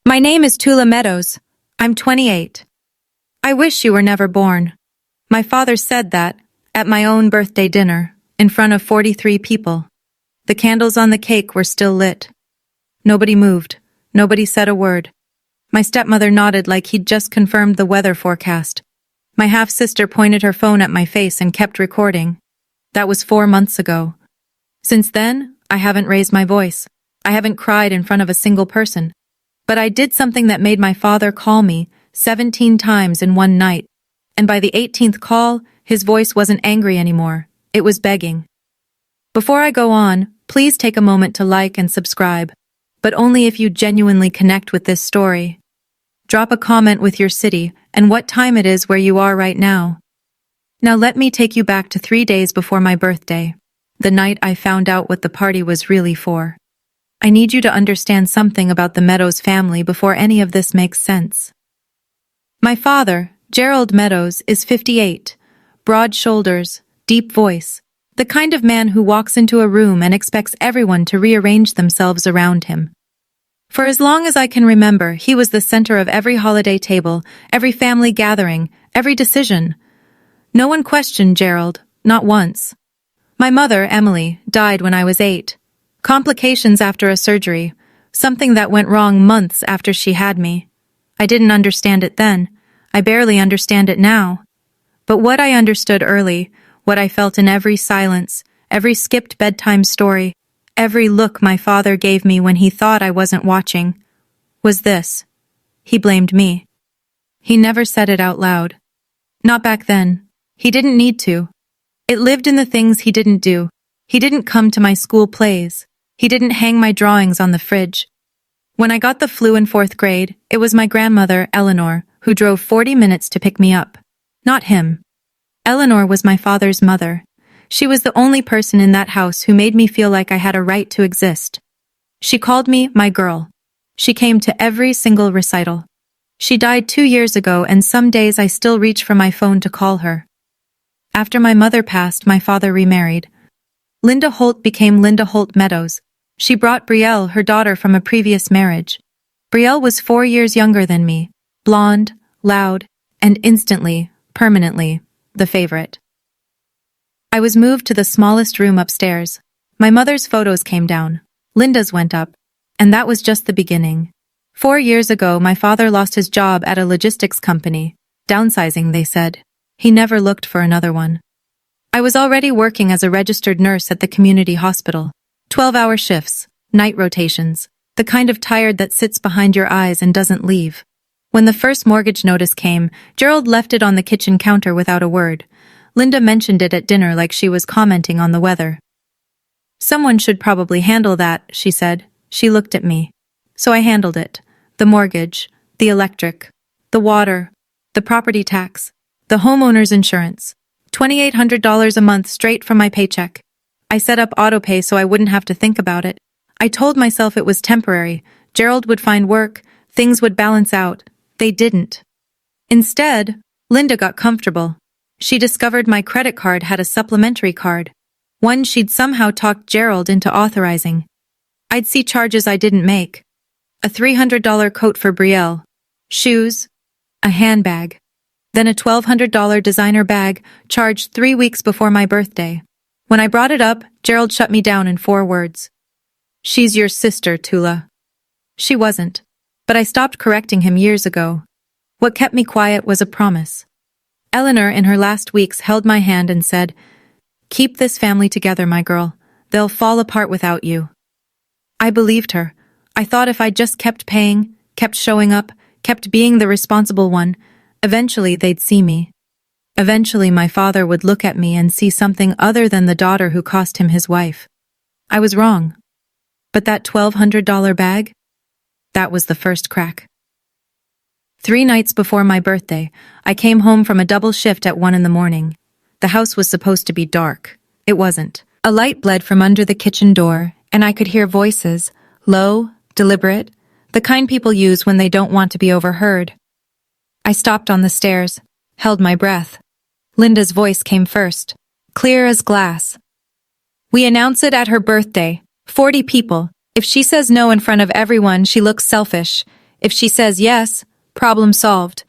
My name is Tula Meadows. I'm 28. I wish you were never born. My father said that at my own birthday dinner, in front of 43 people. The candles on the cake were still lit. Nobody moved. Nobody said a word. My stepmother nodded like he'd just confirmed the weather forecast. My half-sister pointed her phone at my face and kept recording. That was 4 months ago. Since then, I haven't raised my voice. I haven't cried in front of a single person. But I did something that made my father call me 17 times in one night. And by the 18th call, his voice wasn't angry anymore. It was begging. Before I go on, please take a moment to like and subscribe, but only if you genuinely connect with this story. Drop a comment with your city and what time it is where you are right now. Now let me take you back to 3 days before my birthday, the night I found out what the party was really for. I need you to understand something about the Meadows family before any of this makes sense. My father, Gerald Meadows, is 58, broad shoulders, deep voice, the kind of man who walks into a room and expects everyone to rearrange themselves around him. For as long as I can remember, he was the center of every holiday table, every family gathering, every decision. No one questioned Gerald, not once. My mother, Emily, died when I was 8. Complications after a surgery, something that went wrong months after she had me. I didn't understand it then. I barely understand it now. But what I understood early, what I felt in every silence, every skipped bedtime story, every look my father gave me when he thought I wasn't watching, was this. He blamed me. He never said it out loud. Not back then. He didn't need to. It lived in the things he didn't do. He didn't come to my school plays. He didn't hang my drawings on the fridge. When I got the flu in 4th grade, it was my grandmother, Eleanor, who drove 40 minutes to pick me up. Not him. Eleanor was my father's mother. She was the only person in that house who made me feel like I had a right to exist. She called me my girl. She came to every single recital. She died 2 years ago, and some days I still reach for my phone to call her. After my mother passed, my father remarried. Linda Holt became Linda Holt Meadows. She brought Brielle, her daughter, from a previous marriage. Brielle was 4 years younger than me, blonde, loud, and instantly, permanently, the favorite. I was moved to the smallest room upstairs. My mother's photos came down. Linda's went up. And that was just the beginning. 4 years ago, my father lost his job at a logistics company. Downsizing, they said. He never looked for another one. I was already working as a registered nurse at the community hospital. 12-hour shifts, night rotations, the kind of tired that sits behind your eyes and doesn't leave. When the first mortgage notice came, Gerald left it on the kitchen counter without a word. Linda mentioned it at dinner like she was commenting on the weather. Someone should probably handle that, she said. She looked at me. So I handled it. The mortgage, the electric, the water, the property tax, the homeowner's insurance. $2,800 a month straight from my paycheck. I set up autopay so I wouldn't have to think about it. I told myself it was temporary. Gerald would find work. Things would balance out. They didn't. Instead, Linda got comfortable. She discovered my credit card had a supplementary card. One she'd somehow talked Gerald into authorizing. I'd see charges I didn't make. A $300 coat for Brielle. Shoes. A handbag. Then a $1,200 designer bag charged 3 weeks before my birthday. When I brought it up, Gerald shut me down in 4 words. She's your sister, Tula. She wasn't. But I stopped correcting him years ago. What kept me quiet was a promise. Eleanor, in her last weeks, held my hand and said, "Keep this family together, my girl. They'll fall apart without you." I believed her. I thought if I just kept paying, kept showing up, kept being the responsible one, eventually they'd see me. Eventually my father would look at me and see something other than the daughter who cost him his wife. I was wrong. But that $1,200 bag? That was the first crack. 3 nights before my birthday, I came home from a double shift at 1 in the morning. The house was supposed to be dark. It wasn't. A light bled from under the kitchen door, and I could hear voices, low, deliberate, the kind people use when they don't want to be overheard. I stopped on the stairs, held my breath. Linda's voice came first, clear as glass. "We announce it at her birthday. 40 people. If she says no in front of everyone, she looks selfish. If she says yes, problem solved.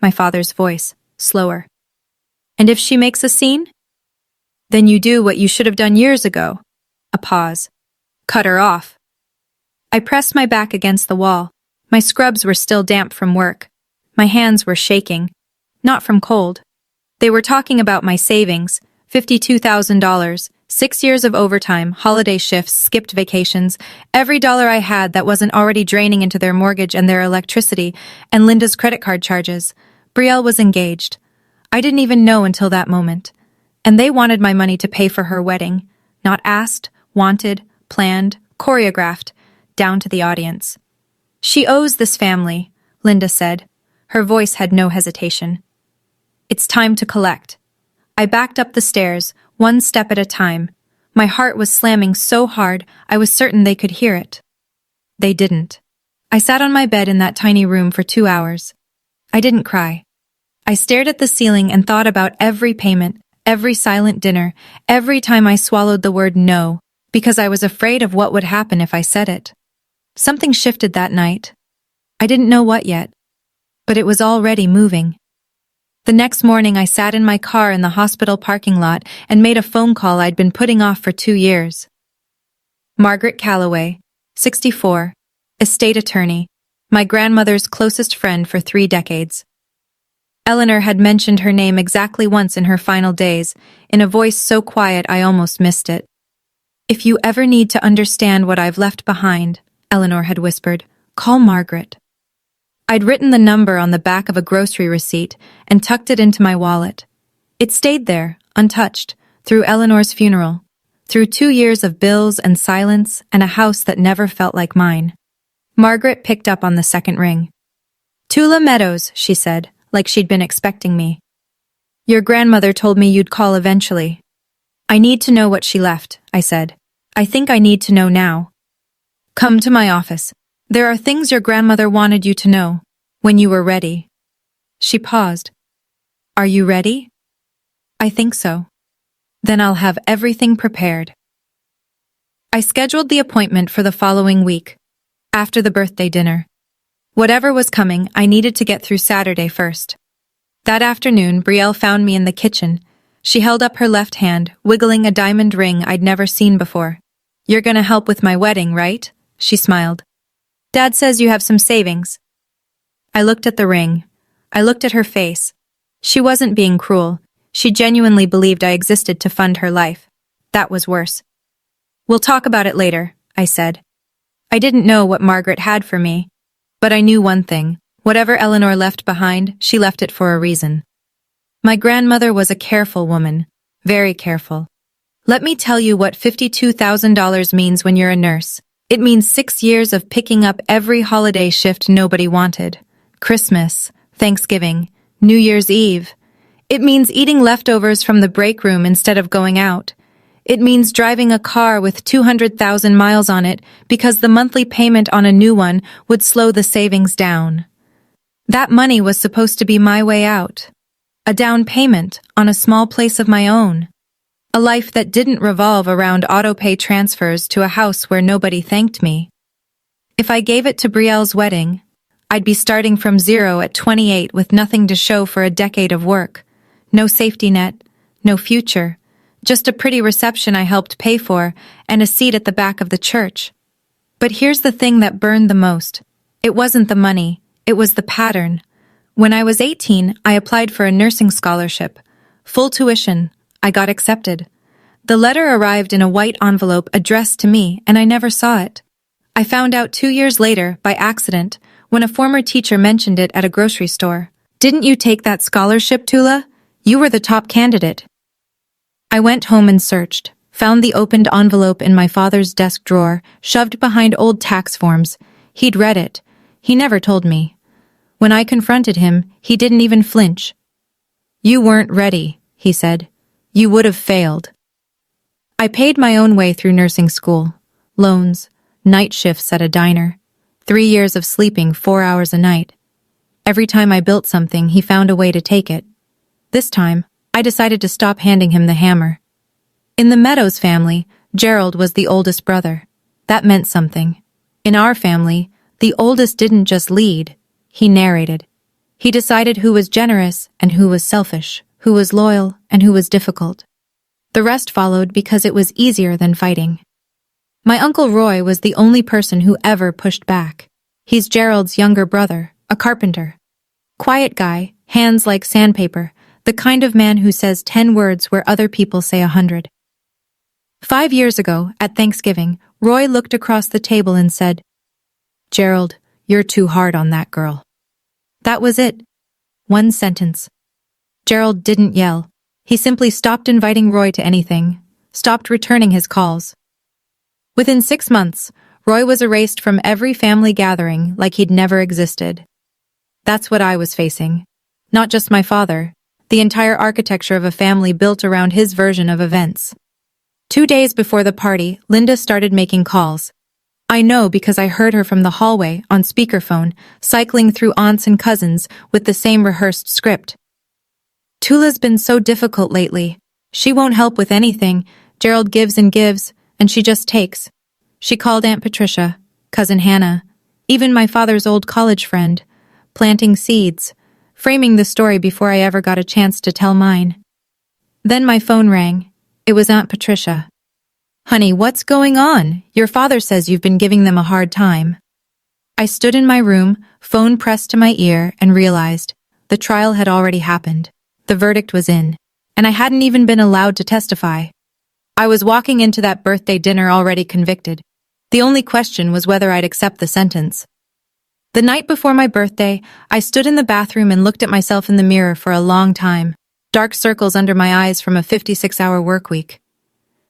My father's voice, slower. And if she makes a scene? Then you do what you should have done years ago. A pause. Cut her off. I pressed my back against the wall. My scrubs were still damp from work. My hands were shaking. Not from cold. They were talking about my savings, $52,000, 6 years of overtime, holiday shifts, skipped vacations, every dollar I had that wasn't already draining into their mortgage and their electricity, and Linda's credit card charges. Brielle was engaged. I didn't even know until that moment. And they wanted my money to pay for her wedding. Not asked, wanted, planned, choreographed, down to the audience. She owes this family, Linda said. Her voice had no hesitation. It's time to collect. I backed up the stairs, one step at a time. My heart was slamming so hard I was certain they could hear it. They didn't. I sat on my bed in that tiny room for 2 hours. I didn't cry. I stared at the ceiling and thought about every payment, every silent dinner, every time I swallowed the word no, because I was afraid of what would happen if I said it. Something shifted that night. I didn't know what yet, but it was already moving. The next morning I sat in my car in the hospital parking lot and made a phone call I'd been putting off for 2 years. Margaret Calloway, 64, estate attorney, my grandmother's closest friend for 3 decades. Eleanor had mentioned her name exactly once in her final days, in a voice so quiet I almost missed it. If you ever need to understand what I've left behind, Eleanor had whispered, call Margaret. I'd written the number on the back of a grocery receipt and tucked it into my wallet. It stayed there, untouched, through Eleanor's funeral, through 2 years of bills and silence and a house that never felt like mine. Margaret picked up on the second ring. Tula Meadows, she said, like she'd been expecting me. Your grandmother told me you'd call eventually. I need to know what she left, I said. I think I need to know now. Come to my office. There are things your grandmother wanted you to know, when you were ready. She paused. Are you ready? I think so. Then I'll have everything prepared. I scheduled the appointment for the following week, after the birthday dinner. Whatever was coming, I needed to get through Saturday first. That afternoon, Brielle found me in the kitchen. She held up her left hand, wiggling a diamond ring I'd never seen before. You're gonna help with my wedding, right? She smiled. Dad says you have some savings. I looked at the ring. I looked at her face. She wasn't being cruel. She genuinely believed I existed to fund her life. That was worse. We'll talk about it later, I said. I didn't know what Margaret had for me, but I knew one thing. Whatever Eleanor left behind, she left it for a reason. My grandmother was a careful woman, very careful. Let me tell you what $52,000 means when you're a nurse. It means 6 years of picking up every holiday shift nobody wanted. Christmas, Thanksgiving, New Year's Eve. It means eating leftovers from the break room instead of going out. It means driving a car with 200,000 miles on it because the monthly payment on a new one would slow the savings down. That money was supposed to be my way out. A down payment on a small place of my own. A life that didn't revolve around auto-pay transfers to a house where nobody thanked me. If I gave it to Brielle's wedding, I'd be starting from zero at 28 with nothing to show for a decade of work. No safety net, no future, just a pretty reception I helped pay for and a seat at the back of the church. But here's the thing that burned the most. It wasn't the money, it was the pattern. When I was 18, I applied for a nursing scholarship. Full tuition. I got accepted. The letter arrived in a white envelope addressed to me, and I never saw it. I found out 2 years later, by accident, when a former teacher mentioned it at a grocery store. Didn't you take that scholarship, Tula? You were the top candidate. I went home and searched, found the opened envelope in my father's desk drawer, shoved behind old tax forms. He'd read it. He never told me. When I confronted him, he didn't even flinch. You weren't ready, he said. You would have failed. I paid my own way through nursing school. Loans, night shifts at a diner, 3 years of sleeping 4 hours a night. Every time I built something, he found a way to take it. This time, I decided to stop handing him the hammer. In the Meadows family, Gerald was the oldest brother. That meant something. In our family, The oldest didn't just lead, he narrated. He decided who was generous and who was selfish, who was loyal and who was difficult. The rest followed because it was easier than fighting. My Uncle Roy was the only person who ever pushed back. He's Gerald's younger brother, a carpenter. Quiet guy, hands like sandpaper, the kind of man who says 10 words where other people say 100. 5 years ago, at Thanksgiving, Roy looked across the table and said, "Gerald, you're too hard on that girl." That was it. One sentence. Gerald didn't yell. He simply stopped inviting Roy to anything, stopped returning his calls. Within 6 months, Roy was erased from every family gathering like he'd never existed. That's what I was facing. Not just my father, the entire architecture of a family built around his version of events. 2 days before the party, Linda started making calls. I know because I heard her from the hallway, on speakerphone, cycling through aunts and cousins with the same rehearsed script. "Tula's been so difficult lately. She won't help with anything. Gerald gives, and she just takes." She called Aunt Patricia, Cousin Hannah, even my father's old college friend, planting seeds, framing the story before I ever got a chance to tell mine. Then my phone rang. It was Aunt Patricia. "Honey, what's going on? Your father says you've been giving them a hard time." I stood in my room, phone pressed to my ear, and realized the trial had already happened. The verdict was in, and I hadn't even been allowed to testify. I was walking into that birthday dinner already convicted. The only question was whether I'd accept the sentence. The night before my birthday, I stood in the bathroom and looked at myself in the mirror for a long time. Dark circles under my eyes from a 56-hour work week.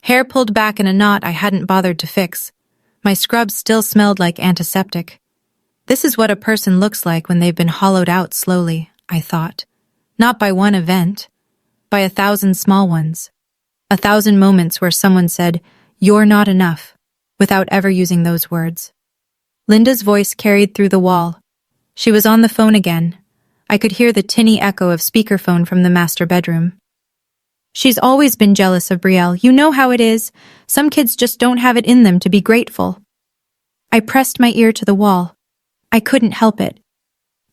Hair pulled back in a knot I hadn't bothered to fix. My scrubs still smelled like antiseptic. This is what a person looks like when they've been hollowed out slowly, I thought. Not by one event, by 1,000 small ones. 1,000 moments where someone said, "You're not enough," without ever using those words. Linda's voice carried through the wall. She was on the phone again. I could hear the tinny echo of speakerphone from the master bedroom. "She's always been jealous of Brielle. You know how it is. Some kids just don't have it in them to be grateful." I pressed my ear to the wall. I couldn't help it.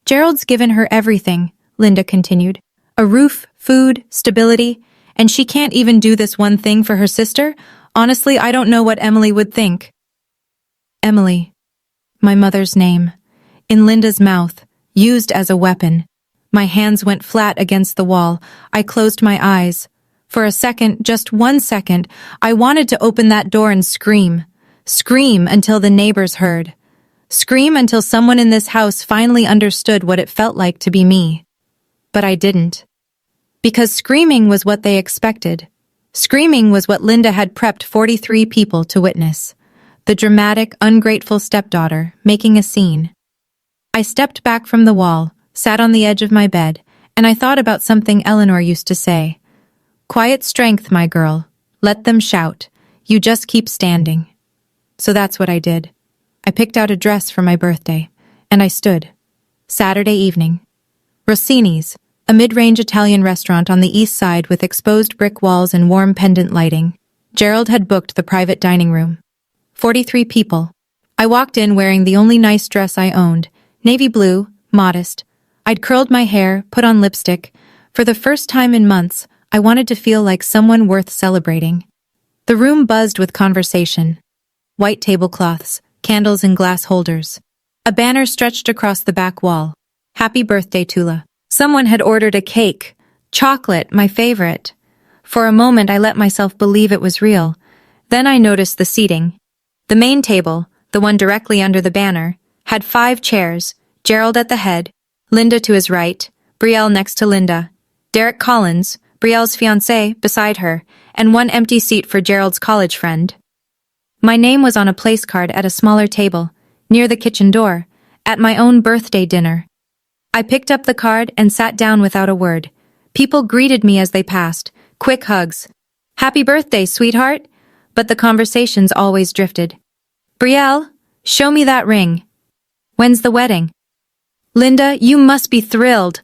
"Gerald's given her everything," Linda continued. "A roof, food, stability, and she can't even do this one thing for her sister? Honestly, I don't know what Emily would think." Emily. My mother's name. In Linda's mouth, used as a weapon. My hands went flat against the wall. I closed my eyes. For a second, just 1 second, I wanted to open that door and scream. Scream until the neighbors heard. Scream until someone in this house finally understood what it felt like to be me. But I didn't. Because screaming was what they expected. Screaming was what Linda had prepped 43 people to witness. The dramatic, ungrateful stepdaughter, making a scene. I stepped back from the wall, sat on the edge of my bed, and I thought about something Eleanor used to say. "Quiet strength, my girl. Let them shout. You just keep standing." So that's what I did. I picked out a dress for my birthday, and I stood. Saturday evening. Rossini's, a mid-range Italian restaurant on the east side with exposed brick walls and warm pendant lighting. Gerald had booked the private dining room. 43 people. I walked in wearing the only nice dress I owned, navy blue, modest. I'd curled my hair, put on lipstick. For the first time in months, I wanted to feel like someone worth celebrating. The room buzzed with conversation. White tablecloths, candles in glass holders. A banner stretched across the back wall. "Happy birthday, Tula." Someone had ordered a cake. Chocolate, my favorite. For a moment, I let myself believe it was real. Then I noticed the seating. The main table, the one directly under the banner, had 5 chairs, Gerald at the head, Linda to his right, Brielle next to Linda, Derek Collins, Brielle's fiancé, beside her, and 1 empty seat for Gerald's college friend. My name was on a place card at a smaller table, near the kitchen door, at my own birthday dinner. I picked up the card and sat down without a word. People greeted me as they passed, quick hugs. "Happy birthday, sweetheart," but the conversations always drifted. "Brielle, show me that ring. When's the wedding?" "Linda, you must be thrilled."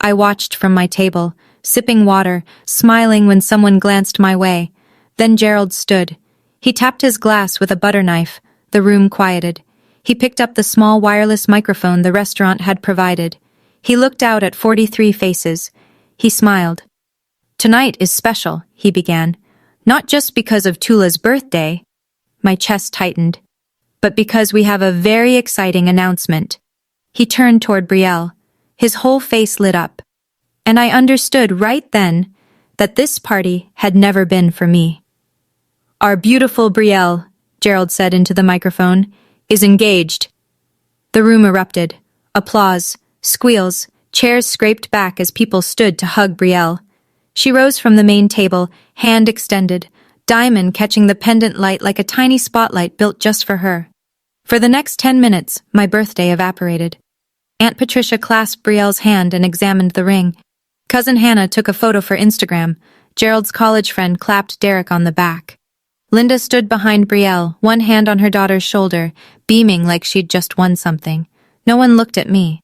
I watched from my table, sipping water, smiling when someone glanced my way. Then Gerald stood. He tapped his glass with a butter knife. The room quieted. He picked up the small wireless microphone the restaurant had provided. He looked out at 43 faces. He smiled. "Tonight is special," he began. "Not just because of Tula's birthday," my chest tightened, "but because we have a very exciting announcement." He turned toward Brielle. His whole face lit up. And I understood right then that this party had never been for me. "Our beautiful Brielle," Gerald said into the microphone, "is engaged." The room erupted. Applause, squeals, chairs scraped back as people stood to hug Brielle. She rose from the main table, hand extended, diamond catching the pendant light like a tiny spotlight built just for her. For the next 10 minutes, my birthday evaporated. Aunt Patricia clasped Brielle's hand and examined the ring. Cousin Hannah took a photo for Instagram. Gerald's college friend clapped Derek on the back. Linda stood behind Brielle, one hand on her daughter's shoulder, beaming like she'd just won something. No one looked at me.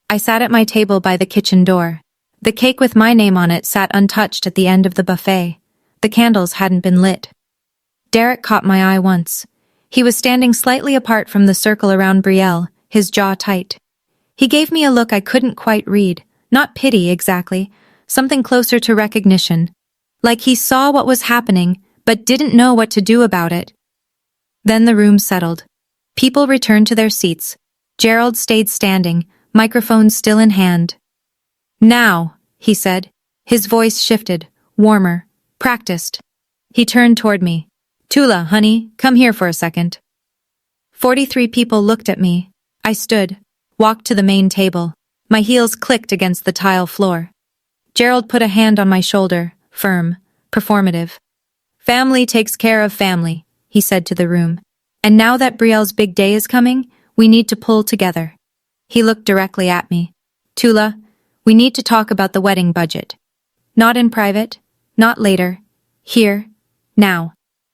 I sat at my table by the kitchen door. The cake with my name on it sat untouched at the end of the buffet. The candles hadn't been lit. Derek caught my eye once. He was standing slightly apart from the circle around Brielle, his jaw tight. He gave me a look I couldn't quite read, not pity exactly, something closer to recognition. Like he saw what was happening, but didn't know what to do about it. Then the room settled. People returned to their seats. Gerald stayed standing, microphone still in hand. "Now," he said. His voice shifted, warmer, practiced. He turned toward me. "Tula, honey, come here for a second." 43 people looked at me. I stood, walked to the main table. My heels clicked against the tile floor. Gerald put a hand on my shoulder, firm, performative. "Family takes care of family," he said to the room. "And now that Brielle's big day is coming, we need to pull together." He looked directly at me. "Tula, we need to talk about the wedding budget. Not in private, not later. Here, now,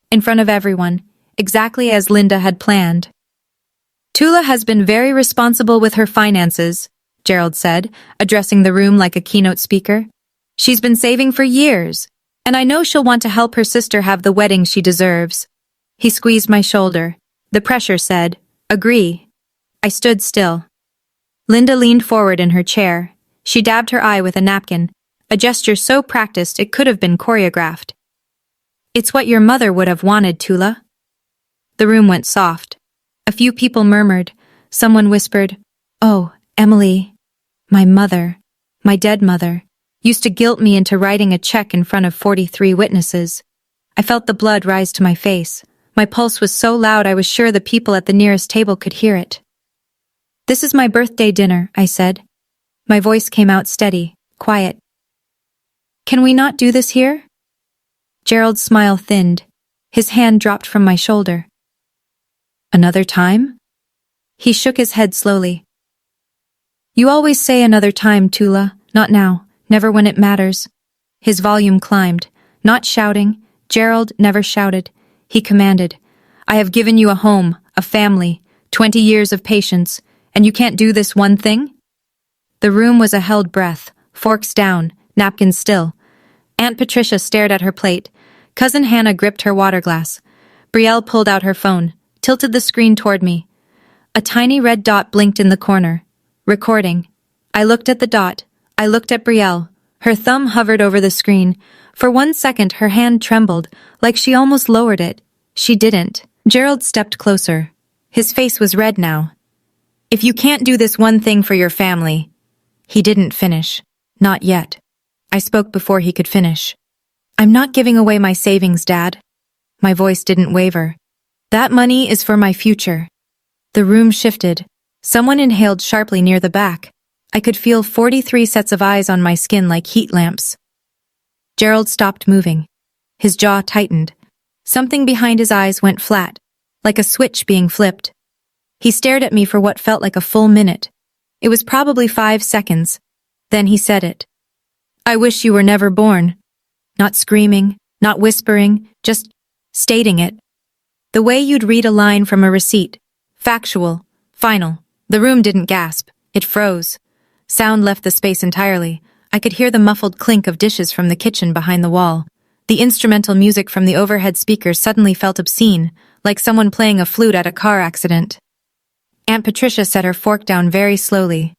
in front of everyone, exactly as Linda had planned." "Tula has been very responsible with her finances," Gerald said, addressing the room like a keynote speaker. "She's been saving for years, and I know she'll want to help her sister have the wedding she deserves." He squeezed my shoulder. The pressure said, "Agree." I stood still. Linda leaned forward in her chair. She dabbed her eye with a napkin, a gesture so practiced it could have been choreographed. "It's what your mother would have wanted, Tula." The room went soft. A few people murmured. Someone whispered, "Oh, Emily, my mother, my dead mother, used to guilt me into writing a check in front of 43 witnesses." I felt the blood rise to my face. My pulse was so loud I was sure the people at the nearest table could hear it. "This is my birthday dinner," I said. My voice came out steady, quiet. "Can we not do this here?" Gerald's smile thinned. His hand dropped from my shoulder. "Another time?" He shook his head slowly. "You always say another time, Tula. Not now. Never when it matters." His volume climbed. Not shouting. Gerald never shouted. He commanded, "I have given you a home, a family, 20 years of patience, and you can't do this one thing?" The room was a held breath, forks down, napkins still. Aunt Patricia stared at her plate. Cousin Hannah gripped her water glass. Brielle pulled out her phone, tilted the screen toward me. A tiny red dot blinked in the corner. Recording. I looked at the dot. I looked at Brielle. Her thumb hovered over the screen. For 1 second, her hand trembled, like she almost lowered it. She didn't. Gerald stepped closer. His face was red now. "If you can't do this one thing for your family..." He didn't finish. Not yet. I spoke before he could finish. "I'm not giving away my savings, Dad." My voice didn't waver. "That money is for my future." The room shifted. Someone inhaled sharply near the back. I could feel 43 sets of eyes on my skin like heat lamps. Gerald stopped moving. His jaw tightened. Something behind his eyes went flat, like a switch being flipped. He stared at me for what felt like a full minute. It was probably 5 seconds. Then he said it. "I wish you were never born." Not screaming, not whispering, just stating it. The way you'd read a line from a receipt. Factual, final. The room didn't gasp. It froze. Sound left the space entirely. I could hear the muffled clink of dishes from the kitchen behind the wall. The instrumental music from the overhead speakers suddenly felt obscene, like someone playing a flute at a car accident. Aunt Patricia set her fork down very slowly.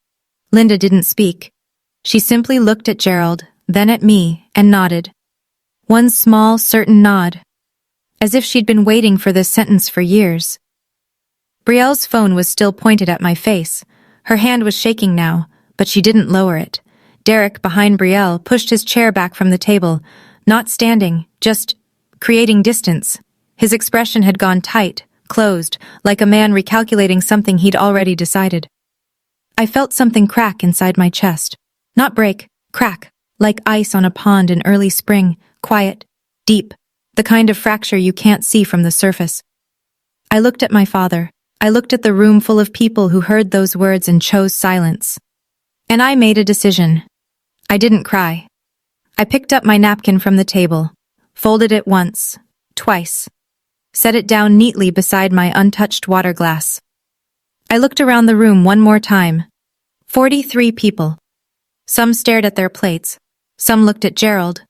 Linda didn't speak. She simply looked at Gerald, then at me, and nodded. One small, certain nod. As if she'd been waiting for this sentence for years. Brielle's phone was still pointed at my face. Her hand was shaking now, but she didn't lower it. Derek, behind Brielle, pushed his chair back from the table, not standing, just creating distance. His expression had gone tight, closed, like a man recalculating something he'd already decided. I felt something crack inside my chest. Not break, crack, like ice on a pond in early spring, quiet, deep, the kind of fracture you can't see from the surface. I looked at my father. I looked at the room full of people who heard those words and chose silence. And I made a decision. I didn't cry. I picked up my napkin from the table, folded it once, twice, set it down neatly beside my untouched water glass. I looked around the room one more time. 43 people. Some stared at their plates. Some looked at Gerald.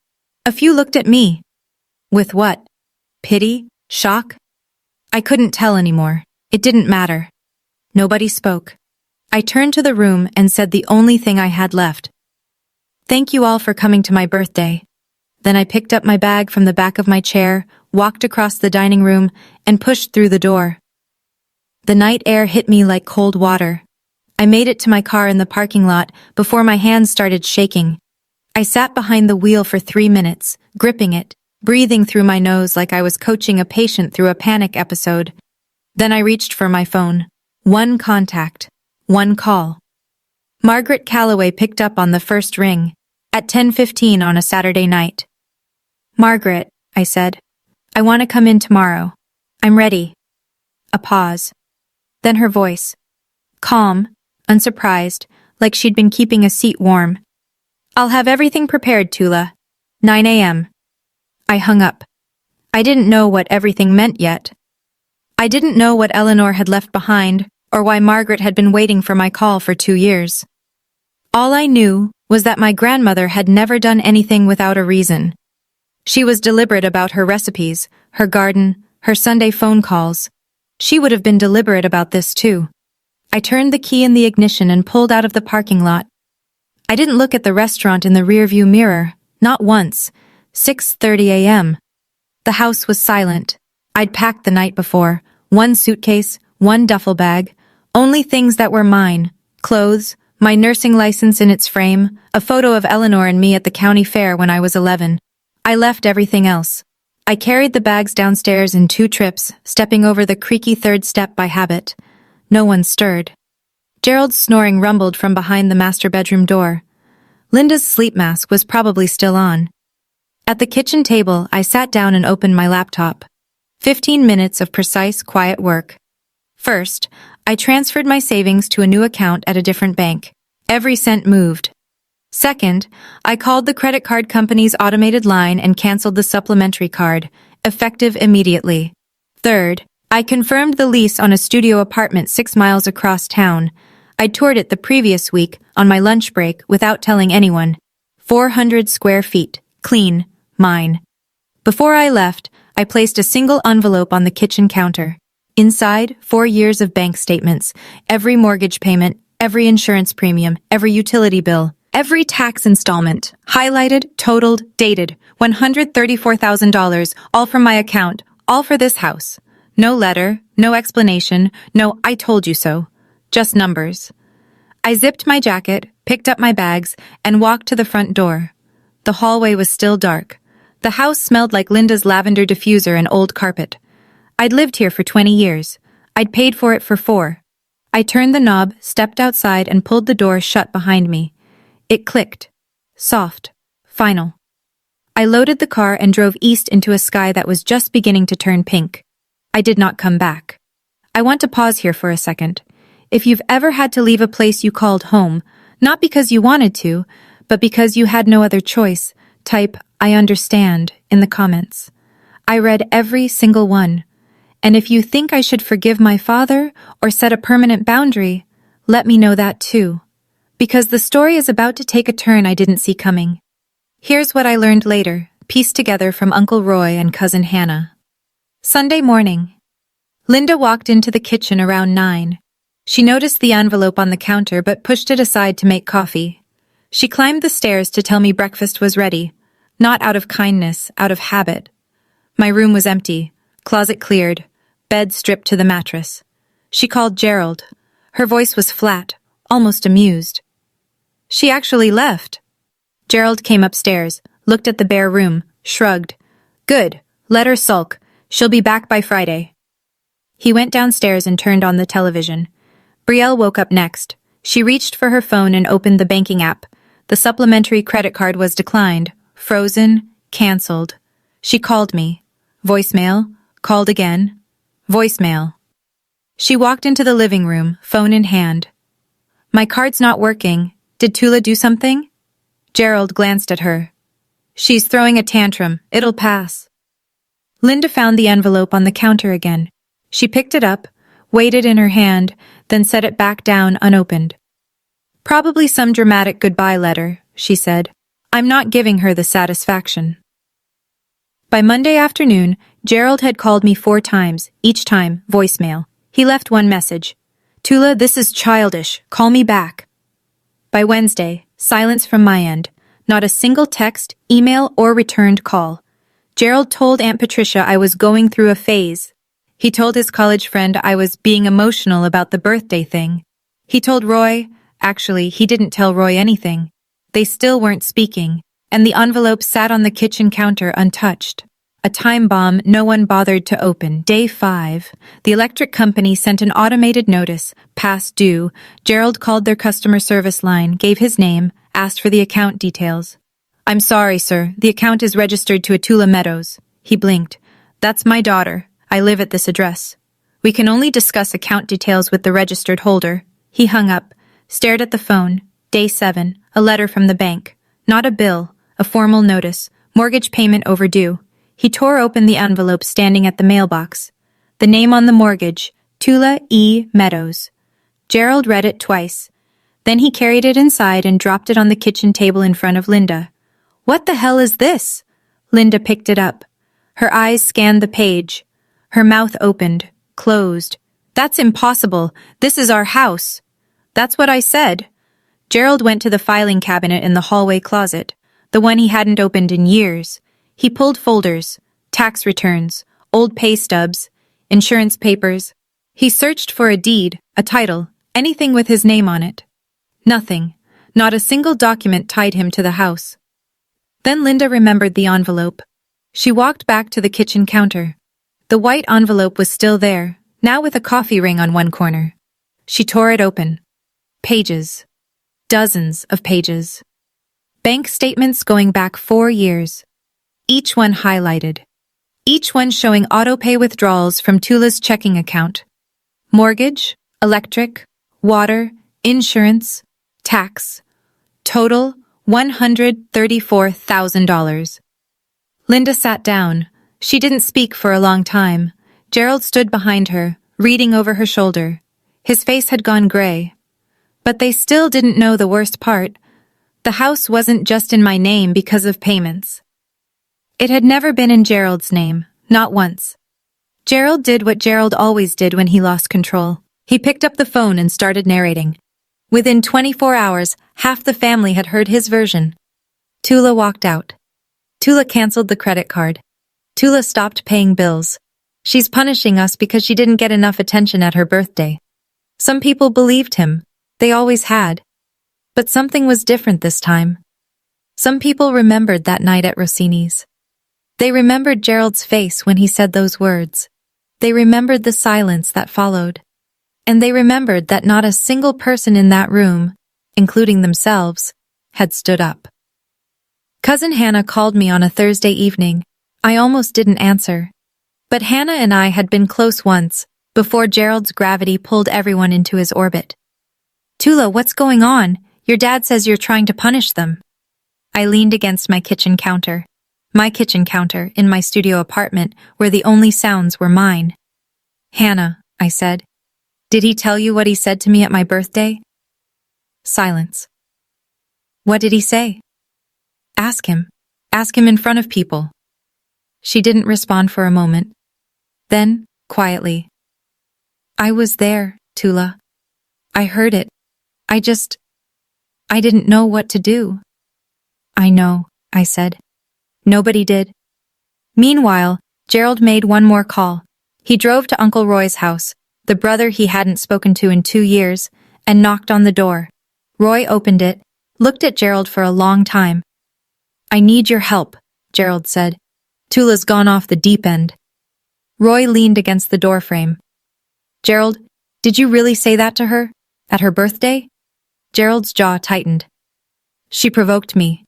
A few looked at me. With what? Pity? Shock? I couldn't tell anymore. It didn't matter. Nobody spoke. I turned to the room and said the only thing I had left. Thank you all for coming to my birthday. Then I picked up my bag from the back of my chair, walked across the dining room, and pushed through the door. The night air hit me like cold water. I made it to my car in the parking lot before my hands started shaking. I sat behind the wheel for 3 minutes, gripping it, breathing through my nose like I was coaching a patient through a panic episode. Then I reached for my phone. One contact. One call. Margaret Calloway picked up on the first ring, at 10:15 on a Saturday night. Margaret, I said. I want to come in tomorrow. I'm ready. A pause. Then her voice. Calm, unsurprised, like she'd been keeping a seat warm. I'll have everything prepared, Tula. 9 a.m. I hung up. I didn't know what everything meant yet. I didn't know what Eleanor had left behind, or why Margaret had been waiting for my call for 2 years. All I knew was that my grandmother had never done anything without a reason. She was deliberate about her recipes, her garden, her Sunday phone calls. She would have been deliberate about this too. I turned the key in the ignition and pulled out of the parking lot. I didn't look at the restaurant in the rearview mirror, not once. 6:30 a.m. The house was silent. I'd packed the night before. One suitcase, one duffel bag, only things that were mine, clothes, my nursing license in its frame, a photo of Eleanor and me at the county fair when I was 11. I left everything else. I carried the bags downstairs in 2 trips, stepping over the creaky 3rd step by habit. No one stirred. Gerald's snoring rumbled from behind the master bedroom door. Linda's sleep mask was probably still on. At the kitchen table, I sat down and opened my laptop. 15 minutes of precise, quiet work. First, I transferred my savings to a new account at a different bank. Every cent moved. Second, I called the credit card company's automated line and canceled the supplementary card, effective immediately. Third, I confirmed the lease on a studio apartment 6 miles across town. I toured it the previous week on my lunch break without telling anyone. 400 square feet, clean, mine. Before I left, I placed a single envelope on the kitchen counter. Inside, 4 years of bank statements, every mortgage payment, every insurance premium, every utility bill, every tax installment, highlighted, totaled, dated, $134,000, all from my account, all for this house. No letter, no explanation, no I told you so. Just numbers. I zipped my jacket, picked up my bags, and walked to the front door. The hallway was still dark. The house smelled like Linda's lavender diffuser and old carpet. I'd lived here for 20 years. I'd paid for it for 4. I turned the knob, stepped outside, and pulled the door shut behind me. It clicked. Soft. Final. I loaded the car and drove east into a sky that was just beginning to turn pink. I did not come back. I want to pause here for a second. If you've ever had to leave a place you called home, not because you wanted to, but because you had no other choice, type "I understand" in the comments. I read every single one. And if you think I should forgive my father or set a permanent boundary, let me know that too. Because the story is about to take a turn I didn't see coming. Here's what I learned later, pieced together from Uncle Roy and Cousin Hannah. Sunday morning. Linda walked into the kitchen around 9. She noticed the envelope on the counter but pushed it aside to make coffee. She climbed the stairs to tell me breakfast was ready, not out of kindness, out of habit. My room was empty, closet cleared, bed stripped to the mattress. She called Gerald. Her voice was flat, almost amused. She actually left. Gerald came upstairs, looked at the bare room, shrugged. Good, let her sulk. She'll be back by Friday. He went downstairs and turned on the television. Brielle woke up next. She reached for her phone and opened the banking app. The supplementary credit card was declined, frozen, cancelled. She called me. Voicemail, called again. Voicemail. She walked into the living room, phone in hand. My card's not working. Did Tula do something? Gerald glanced at her. She's throwing a tantrum. It'll pass. Linda found the envelope on the counter again. She picked it up, weighed it in her hand, then set it back down unopened. Probably some dramatic goodbye letter, she said. I'm not giving her the satisfaction. By Monday afternoon, Gerald had called me 4 times, each time voicemail. He left one message. Tula, this is childish. Call me back. By Wednesday, silence from my end. Not a single text, email, or returned call. Gerald told Aunt Patricia I was going through a phase. He told his college friend I was being emotional about the birthday thing. He told Roy, actually, he didn't tell Roy anything. They still weren't speaking, and the envelope sat on the kitchen counter untouched. A time bomb no one bothered to open. Day 5, the electric company sent an automated notice, past due. Gerald called their customer service line, gave his name, asked for the account details. I'm sorry, sir. The account is registered to Atula Meadows. He blinked. That's my daughter. I live at this address. We can only discuss account details with the registered holder. He hung up, stared at the phone. Day 7, a letter from the bank. Not a bill, a formal notice. Mortgage payment overdue. He tore open the envelope standing at the mailbox. The name on the mortgage, Tula E. Meadows. Gerald read it twice. Then he carried it inside and dropped it on the kitchen table in front of Linda. What the hell is this? Linda picked it up. Her eyes scanned the page. Her mouth opened, closed. That's impossible. This is our house. That's what I said. Gerald went to the filing cabinet in the hallway closet, the one he hadn't opened in years. He pulled folders, tax returns, old pay stubs, insurance papers. He searched for a deed, a title, anything with his name on it. Nothing. Not a single document tied him to the house. Then Linda remembered the envelope. She walked back to the kitchen counter. The white envelope was still there, now with a coffee ring on one corner. She tore it open. Pages. Dozens of pages. Bank statements going back 4 years. Each one highlighted. Each one showing auto-pay withdrawals from Tula's checking account. Mortgage, electric, water, insurance, tax. Total $134,000. Linda sat down. She didn't speak for a long time. Gerald stood behind her, reading over her shoulder. His face had gone gray. But they still didn't know the worst part. The house wasn't just in my name because of payments. It had never been in Gerald's name, not once. Gerald did what Gerald always did when he lost control. He picked up the phone and started narrating. Within 24 hours, half the family had heard his version. Tula walked out. Tula canceled the credit card. Tula stopped paying bills. She's punishing us because she didn't get enough attention at her birthday. Some people believed him. They always had. But something was different this time. Some people remembered that night at Rossini's. They remembered Gerald's face when he said those words. They remembered the silence that followed. And they remembered that not a single person in that room, including themselves, had stood up. Cousin Hannah called me on a Thursday evening. I almost didn't answer. But Hannah and I had been close once, before Gerald's gravity pulled everyone into his orbit. Tula, what's going on? Your dad says you're trying to punish them. I leaned against my kitchen counter. My kitchen counter, in my studio apartment, where the only sounds were mine. Hannah, I said. Did he tell you what he said to me at my birthday? Silence. What did he say? Ask him. Ask him in front of people. She didn't respond for a moment. Then, quietly. I was there, Tula. I heard it. I didn't know what to do. I know, I said. Nobody did. Meanwhile, Gerald made one more call. He drove to Uncle Roy's house, the brother he hadn't spoken to in 2 years, and knocked on the door. Roy opened it, looked at Gerald for a long time. I need your help, Gerald said. Tula's gone off the deep end. Roy leaned against the doorframe. Gerald, did you really say that to her? At her birthday? Gerald's jaw tightened. She provoked me.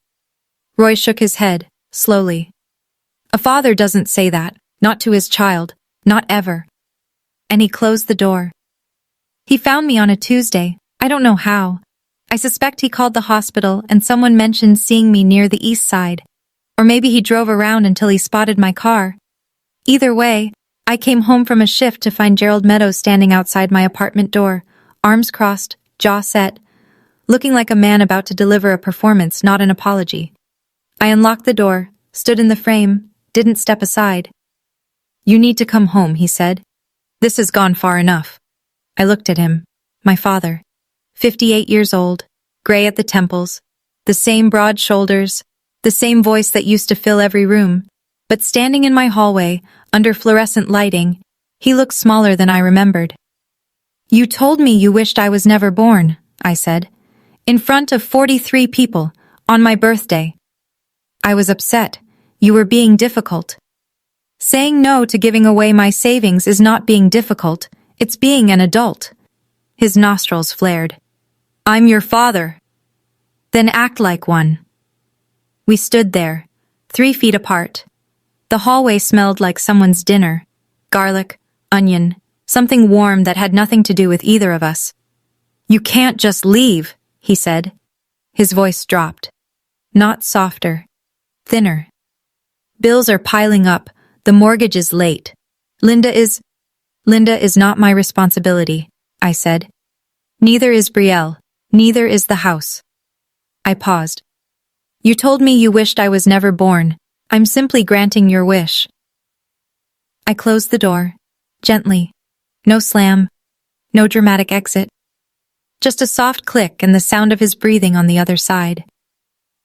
Roy shook his head, slowly. A father doesn't say that, not to his child, not ever. And he closed the door. He found me on a Tuesday, I don't know how. I suspect he called the hospital and someone mentioned seeing me near the east side. Or maybe he drove around until he spotted my car. Either way, I came home from a shift to find Gerald Meadows standing outside my apartment door, arms crossed, jaw set, looking like a man about to deliver a performance, not an apology. I unlocked the door, stood in the frame, didn't step aside. You need to come home, he said. This has gone far enough. I looked at him. My father. 58 years old, gray at the temples, the same broad shoulders, the same voice that used to fill every room. But standing in my hallway, under fluorescent lighting, he looked smaller than I remembered. You told me you wished I was never born, I said. In front of 43 people, on my birthday. I was upset. You were being difficult. Saying no to giving away my savings is not being difficult, it's being an adult. His nostrils flared. I'm your father. Then act like one. We stood there, 3 feet apart. The hallway smelled like someone's dinner. Garlic, onion, something warm that had nothing to do with either of us. You can't just leave, he said. His voice dropped. Not softer. Thinner. Bills are piling up. The mortgage is late. Linda is not my responsibility, I said. Neither is Brielle. Neither is the house. I paused. You told me you wished I was never born. I'm simply granting your wish. I closed the door, gently. No slam. No dramatic exit. Just a soft click and the sound of his breathing on the other side.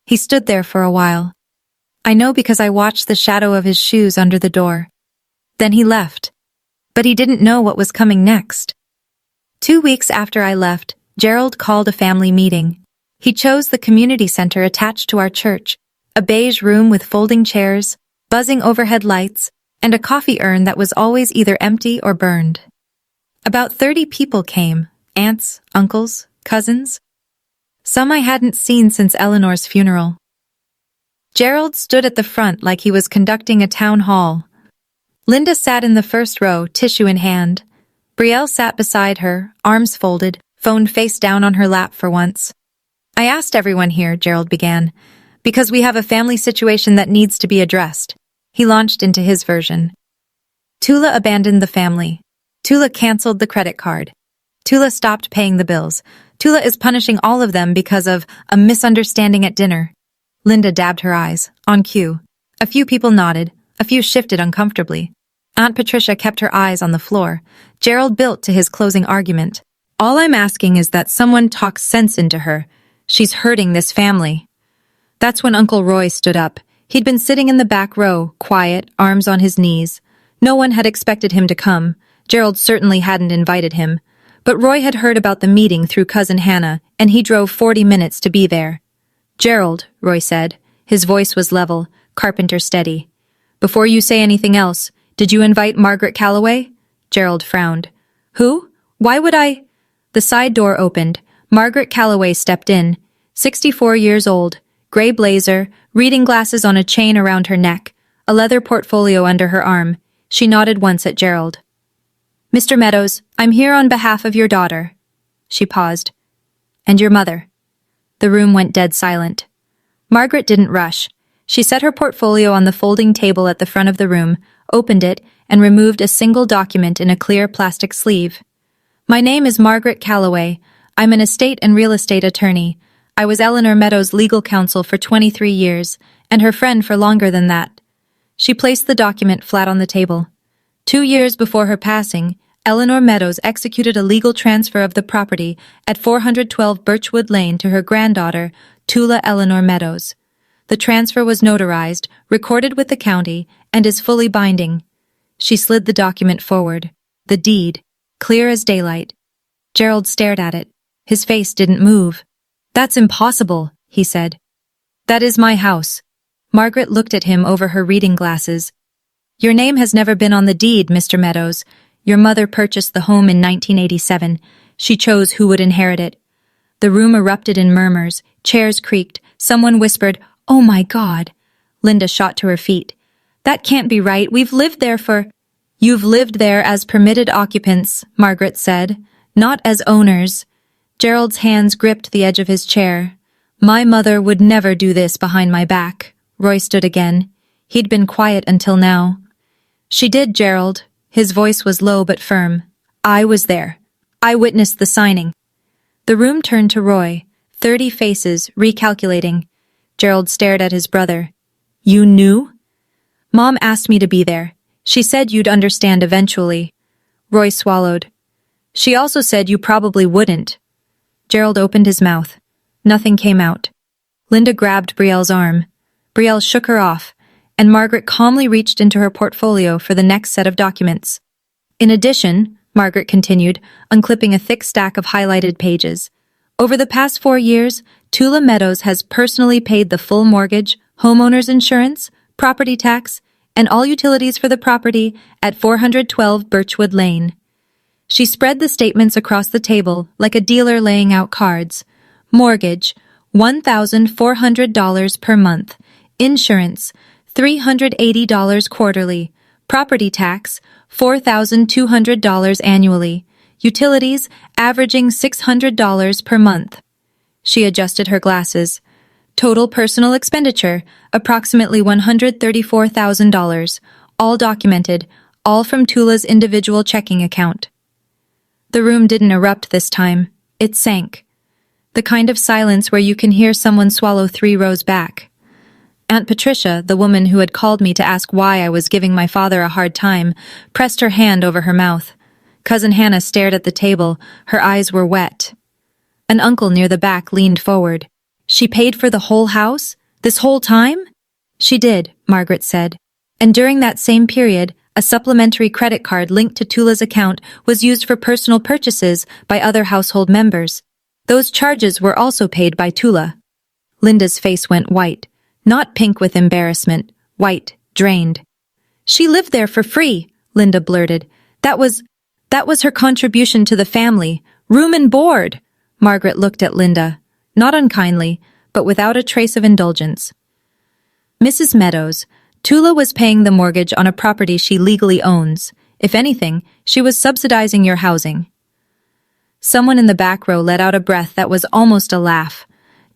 He stood there for a while. I know because I watched the shadow of his shoes under the door. Then he left. But he didn't know what was coming next. 2 weeks after I left, Gerald called a family meeting. He chose the community center attached to our church, a beige room with folding chairs, buzzing overhead lights, and a coffee urn that was always either empty or burned. About 30 people came, aunts, uncles, cousins. Some I hadn't seen since Eleanor's funeral. Gerald stood at the front like he was conducting a town hall. Linda sat in the first row, tissue in hand. Brielle sat beside her, arms folded, phone face down on her lap for once. I asked everyone here, Gerald began, because we have a family situation that needs to be addressed. He launched into his version. Tula abandoned the family. Tula canceled the credit card. Tula stopped paying the bills. Tula is punishing all of them because of a misunderstanding at dinner. Linda dabbed her eyes, on cue. A few people nodded, a few shifted uncomfortably. Aunt Patricia kept her eyes on the floor. Gerald built to his closing argument. All I'm asking is that someone talks sense into her. She's hurting this family. That's when Uncle Roy stood up. He'd been sitting in the back row, quiet, arms on his knees. No one had expected him to come. Gerald certainly hadn't invited him. But Roy had heard about the meeting through Cousin Hannah, and he drove 40 minutes to be there. Gerald, Roy said. His voice was level, carpenter steady. Before you say anything else, did you invite Margaret Calloway? Gerald frowned. Who? Why would I? The side door opened. Margaret Calloway stepped in. 64 years old, gray blazer, reading glasses on a chain around her neck, a leather portfolio under her arm. She nodded once at Gerald. Mr. Meadows, I'm here on behalf of your daughter. She paused. And your mother. The room went dead silent. Margaret didn't rush. She set her portfolio on the folding table at the front of the room, opened it, and removed a single document in a clear plastic sleeve. My name is Margaret Calloway. I'm an estate and real estate attorney. I was Eleanor Meadows' legal counsel for 23 years, and her friend for longer than that. She placed the document flat on the table. 2 years before her passing, Eleanor Meadows executed a legal transfer of the property at 412 Birchwood Lane to her granddaughter, Tula Eleanor Meadows. The transfer was notarized, recorded with the county, and is fully binding. She slid the document forward. The deed, clear as daylight. Gerald stared at it. His face didn't move. "That's impossible," he said. "That is my house." Margaret looked at him over her reading glasses. "Your name has never been on the deed, Mr. Meadows. Your mother purchased the home in 1987. She chose who would inherit it." The room erupted in murmurs. Chairs creaked. Someone whispered, "Oh my God." Linda shot to her feet. "That can't be right. We've lived there for—" "You've lived there as permitted occupants," Margaret said, "not as owners." Gerald's hands gripped the edge of his chair. "My mother would never do this behind my back." Roy stood again. He'd been quiet until now. "She did, Gerald." His voice was low but firm. "I was there. I witnessed the signing." The room turned to Roy, 30 faces, recalculating. Gerald stared at his brother. "You knew?" "Mom asked me to be there. She said you'd understand eventually." Roy swallowed. "She also said you probably wouldn't." Gerald opened his mouth. Nothing came out. Linda grabbed Brielle's arm. Brielle shook her off, and Margaret calmly reached into her portfolio for the next set of documents. "In addition," Margaret continued, unclipping a thick stack of highlighted pages, "over the past 4 years, Tula Meadows has personally paid the full mortgage, homeowner's insurance, property tax, and all utilities for the property at 412 Birchwood Lane." She spread the statements across the table like a dealer laying out cards. Mortgage, $1,400 per month. Insurance, $380 quarterly. Property tax, $4,200 annually. Utilities, averaging $600 per month. She adjusted her glasses. Total personal expenditure, approximately $134,000. All documented, all from Tula's individual checking account. The room didn't erupt this time. It sank. The kind of silence where you can hear someone swallow 3 rows back. Aunt Patricia, the woman who had called me to ask why I was giving my father a hard time, pressed her hand over her mouth. Cousin Hannah stared at the table. Her eyes were wet. An uncle near the back leaned forward. "She paid for the whole house? This whole time?" "She did," Margaret said. "And during that same period, a supplementary credit card linked to Tula's account was used for personal purchases by other household members. Those charges were also paid by Tula." Linda's face went white. Not pink with embarrassment, white, drained. "She lived there for free," Linda blurted. That was her contribution to the family. Room and board." Margaret looked at Linda, not unkindly, but without a trace of indulgence. "Mrs. Meadows, Tula was paying the mortgage on a property she legally owns. If anything, she was subsidizing your housing." Someone in the back row let out a breath that was almost a laugh.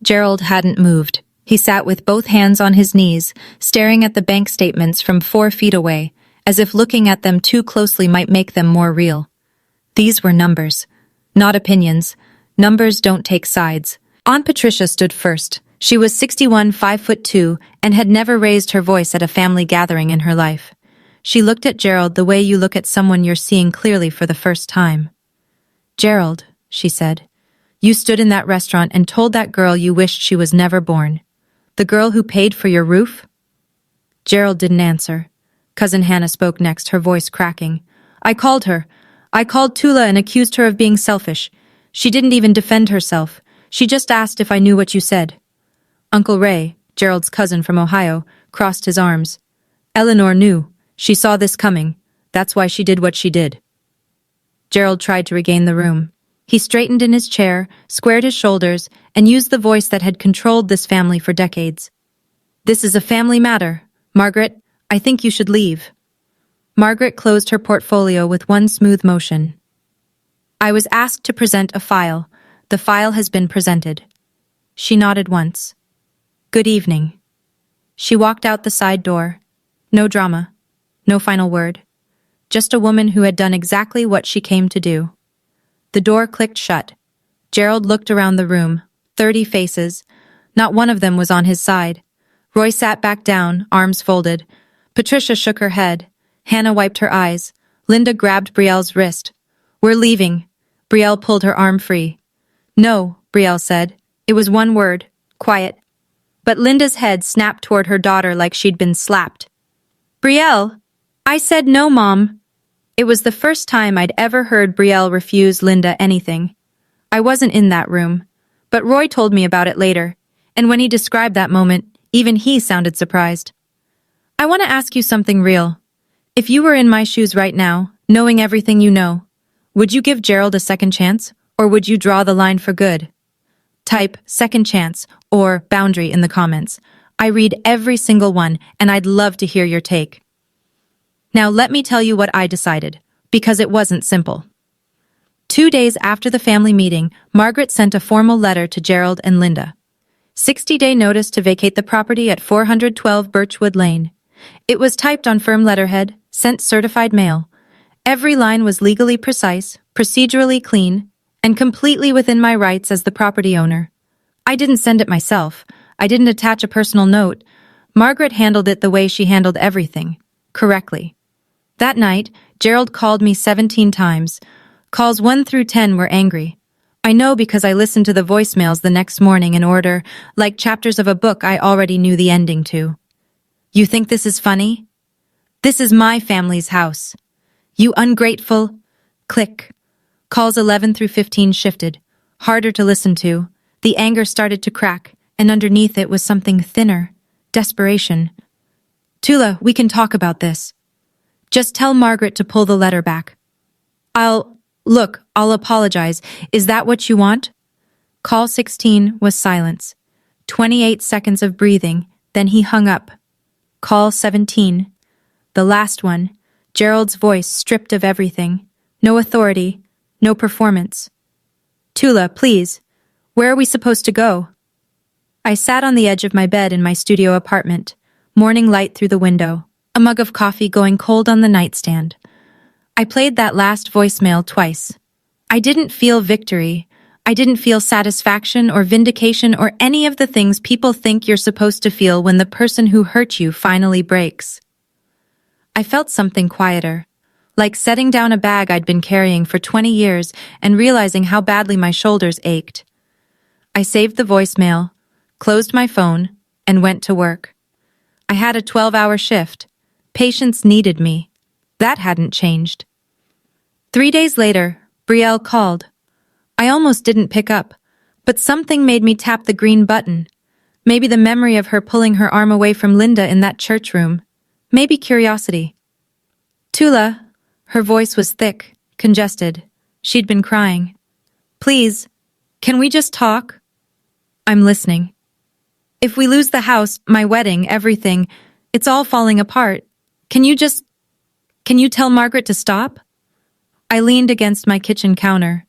Gerald hadn't moved. He sat with both hands on his knees, staring at the bank statements from 4 feet away, as if looking at them too closely might make them more real. These were numbers, not opinions. Numbers don't take sides. Aunt Patricia stood first. She was 61, 5'2", and had never raised her voice at a family gathering in her life. She looked at Gerald the way you look at someone you're seeing clearly for the first time. "Gerald," she said, "you stood in that restaurant and told that girl you wished she was never born. The girl who paid for your roof?" Gerald didn't answer. Cousin Hannah spoke next, her voice cracking. I called her. I called Tula and accused her of being selfish. She didn't even defend herself. She just asked if I knew what you said." Uncle Ray, Gerald's cousin from Ohio, crossed his arms. "Eleanor knew. She saw this coming. That's why she did what she did." Gerald tried to regain the room. He straightened in his chair, squared his shoulders, and used the voice that had controlled this family for decades. "This is a family matter. Margaret, I think you should leave." Margaret closed her portfolio with one smooth motion. "I was asked to present a file. The file has been presented." She nodded once. "Good evening." She walked out the side door. No drama. No final word. Just a woman who had done exactly what she came to do. The door clicked shut. Gerald looked around the room. 30 faces. Not one of them was on his side. Roy sat back down, arms folded. Patricia shook her head. Hannah wiped her eyes. Linda grabbed Brielle's wrist. We're leaving. Brielle pulled her arm free. No, Brielle said. It was one word. Quiet. But Linda's head snapped toward her daughter like she'd been slapped. Brielle! I said no, Mom. It was the first time I'd ever heard Brielle refuse Linda anything. I wasn't in that room, but Roy told me about it later, and when he described that moment, even he sounded surprised. I want to ask you something real. If you were in my shoes right now, knowing everything you know, would you give Gerald a second chance, or would you draw the line for good? Type second chance or boundary in the comments. I read every single one, and I'd love to hear your take. Now let me tell you what I decided, because it wasn't simple. 2 days after the family meeting, Margaret sent a formal letter to Gerald and Linda. 60-day notice to vacate the property at 412 Birchwood Lane. It was typed on firm letterhead, sent certified mail. Every line was legally precise, procedurally clean, and completely within my rights as the property owner. I didn't send it myself. I didn't attach a personal note. Margaret handled it the way she handled everything, correctly. That night, Gerald called me 17 times. Calls 1 through 10 were angry. I know because I listened to the voicemails the next morning in order, like chapters of a book I already knew the ending to. You think this is funny? This is my family's house. You ungrateful. Click. Calls 11 through 15 shifted, harder to listen to. The anger started to crack, and underneath it was something thinner. Desperation. Tula, we can talk about this. Just tell Margaret to pull the letter back. I'll apologize. Is that what you want? Call 16 was silence. 28 seconds of breathing, then he hung up. Call 17. The last one. Gerald's voice stripped of everything. No authority, no performance. Tula, please. Where are we supposed to go? I sat on the edge of my bed in my studio apartment, morning light through the window, a mug of coffee going cold on the nightstand. I played that last voicemail twice. I didn't feel victory. I didn't feel satisfaction or vindication or any of the things people think you're supposed to feel when the person who hurt you finally breaks. I felt something quieter, like setting down a bag I'd been carrying for 20 years and realizing how badly my shoulders ached. I saved the voicemail, closed my phone, and went to work. I had a 12-hour shift. Patients needed me. That hadn't changed. 3 days later, Brielle called. I almost didn't pick up, but something made me tap the green button. Maybe the memory of her pulling her arm away from Linda in that church room. Maybe curiosity. Tula, her voice was thick, congested. She'd been crying. Please, can we just talk? I'm listening. If we lose the house, my wedding, everything, it's all falling apart. Can you tell Margaret to stop? I leaned against my kitchen counter.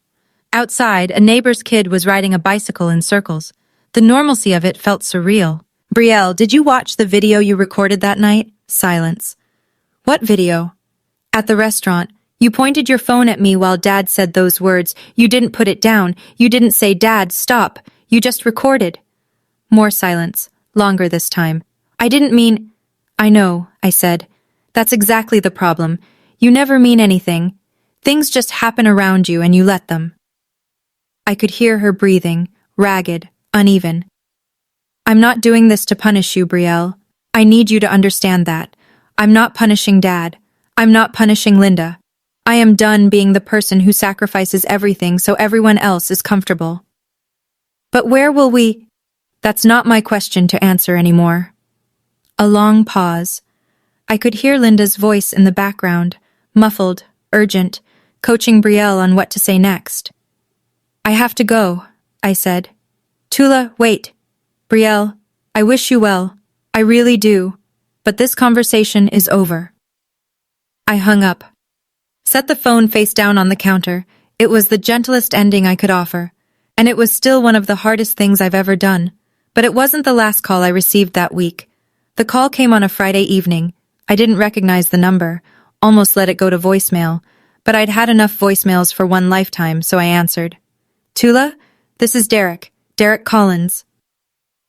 Outside, a neighbor's kid was riding a bicycle in circles. The normalcy of it felt surreal. Brielle, did you watch the video you recorded that night? Silence. What video? At the restaurant. You pointed your phone at me while Dad said those words. You didn't put it down. You didn't say, Dad, stop. You just recorded. More silence. Longer this time. I didn't mean... I know, I said. That's exactly the problem. You never mean anything. Things just happen around you and you let them. I could hear her breathing, ragged, uneven. I'm not doing this to punish you, Brielle. I need you to understand that. I'm not punishing Dad. I'm not punishing Linda. I am done being the person who sacrifices everything so everyone else is comfortable. But where will we... That's not my question to answer anymore. A long pause. I could hear Linda's voice in the background, muffled, urgent, coaching Brielle on what to say next. I have to go, I said. Tula, wait. Brielle, I wish you well. I really do. But this conversation is over. I hung up. Set the phone face down on the counter. It was the gentlest ending I could offer. And it was still one of the hardest things I've ever done. But it wasn't the last call I received that week. The call came on a Friday evening. I didn't recognize the number, almost let it go to voicemail, but I'd had enough voicemails for one lifetime, so I answered. Tula, this is Derek Collins.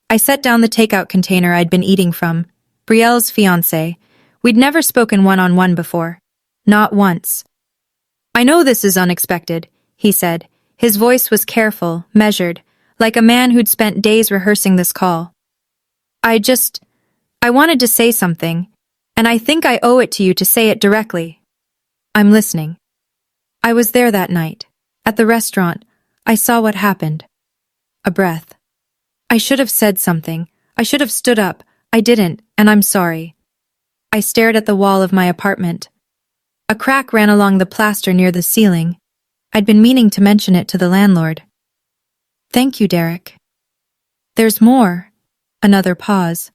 I set down the takeout container I'd been eating from. Brielle's fiancé. We'd never spoken one-on-one before. Not once. I know this is unexpected, he said. His voice was careful, measured, like a man who'd spent days rehearsing this call. I wanted to say something, and I think I owe it to you to say it directly. I'm listening. I was there that night. At the restaurant, I saw what happened. A breath. I should have said something. I should have stood up. I didn't, and I'm sorry. I stared at the wall of my apartment. A crack ran along the plaster near the ceiling. I'd been meaning to mention it to the landlord. Thank you, Derek. There's more. Another pause.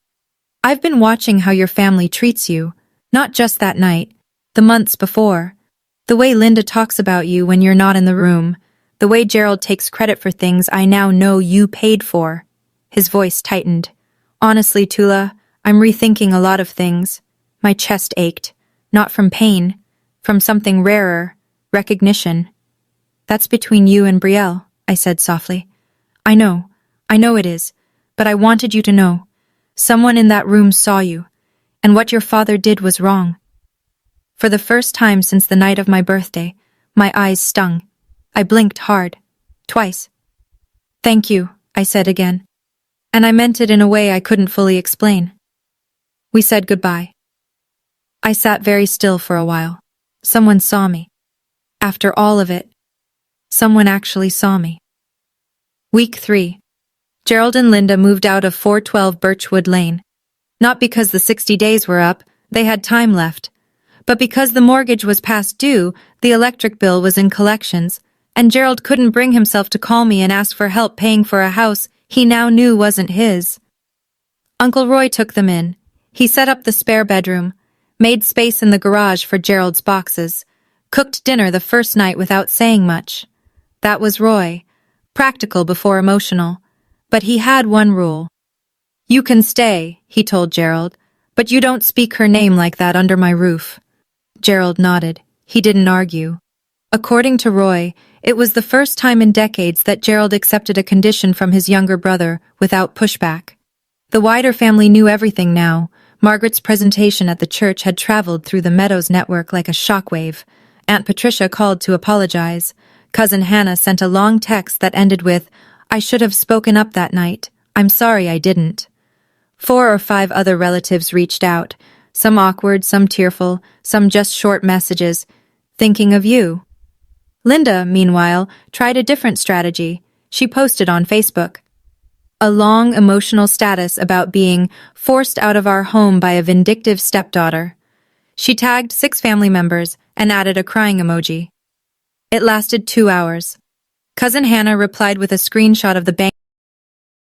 I've been watching how your family treats you, not just that night, the months before. The way Linda talks about you when you're not in the room, the way Gerald takes credit for things I now know you paid for. His voice tightened. Honestly, Tula, I'm rethinking a lot of things. My chest ached, not from pain, from something rarer, recognition. That's between you and Brielle, I said softly. I know it is, but I wanted you to know. Someone in that room saw you, and what your father did was wrong. For the first time since the night of my birthday, my eyes stung. I blinked hard. Twice. Thank you, I said again. And I meant it in a way I couldn't fully explain. We said goodbye. I sat very still for a while. Someone saw me. After all of it, someone actually saw me. Week 3. Gerald and Linda moved out of 412 Birchwood Lane. Not because the 60 days were up, they had time left, but because the mortgage was past due, the electric bill was in collections, and Gerald couldn't bring himself to call me and ask for help paying for a house he now knew wasn't his. Uncle Roy took them in. He set up the spare bedroom, made space in the garage for Gerald's boxes, cooked dinner the first night without saying much. That was Roy, practical before emotional. But he had one rule. You can stay, he told Gerald, but you don't speak her name like that under my roof. Gerald nodded. He didn't argue. According to Roy, it was the first time in decades that Gerald accepted a condition from his younger brother without pushback. The wider family knew everything now. Margaret's presentation at the church had traveled through the Meadows network like a shockwave. Aunt Patricia called to apologize. Cousin Hannah sent a long text that ended with, I should have spoken up that night. I'm sorry I didn't. 4 or 5 other relatives reached out, some awkward, some tearful, some just short messages, thinking of you. Linda, meanwhile, tried a different strategy. She posted on Facebook a long, emotional status about being forced out of our home by a vindictive stepdaughter. She tagged 6 family members and added a crying emoji. It lasted 2 hours. Cousin Hannah replied with a screenshot of the bank